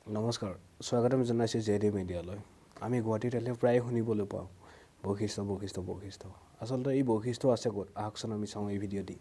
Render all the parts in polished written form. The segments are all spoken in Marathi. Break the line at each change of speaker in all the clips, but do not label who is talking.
নমস্কাৰ স্বাগতম জনাইছোঁ জেডি মিডিয়ালৈ আমি গুৱাহাটীত এলে প্ৰায় শুনিবলৈ পাওঁ বৈশিষ্ট্য আচলতে এই বৈশিষ্ট্য আছে ক'ত আহকচোন আমি চাওঁ এই ভিডিঅ'টি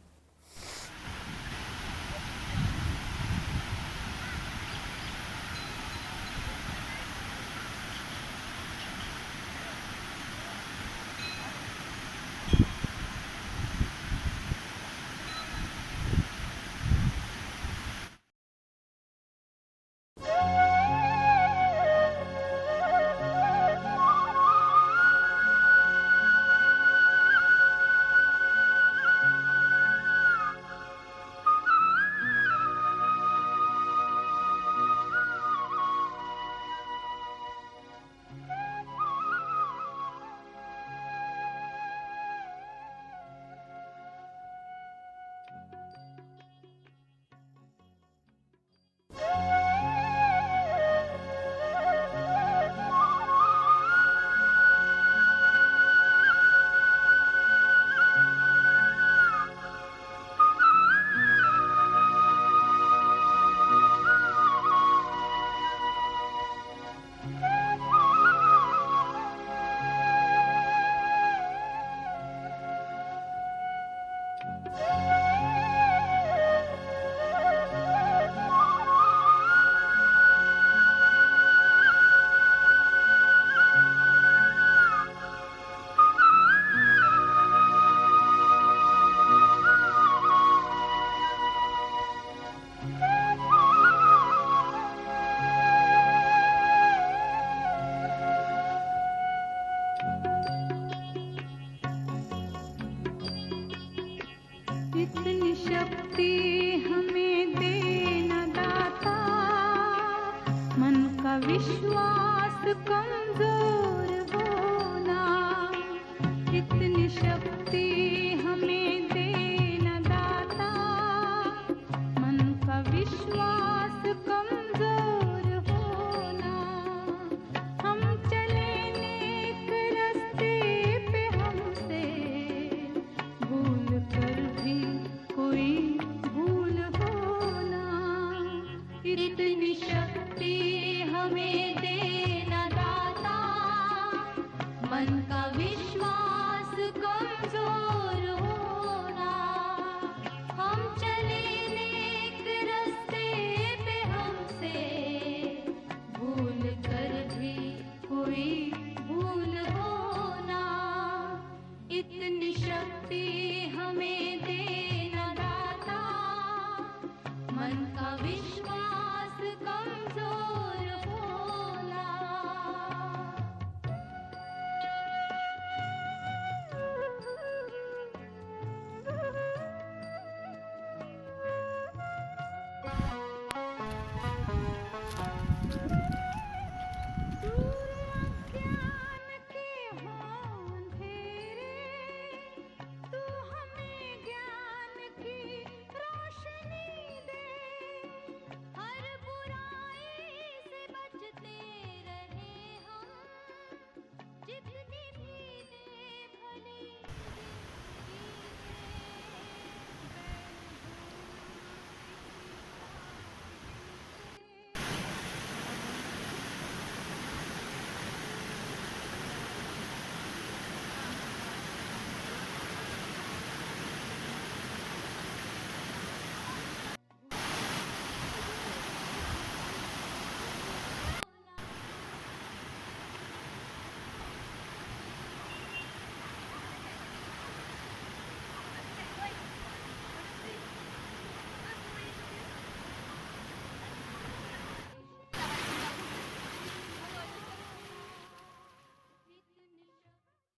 इतनी शक्ति हमें देना दाता मन का विश्वास कमजोर होना इतनी शक्ति हमें देना दाता मन का विश्वास कमजोर होना हम चले नेक रास्ते पे हमसे भूल कर भी कोई भूल होना इतनी शक्ति हमें देना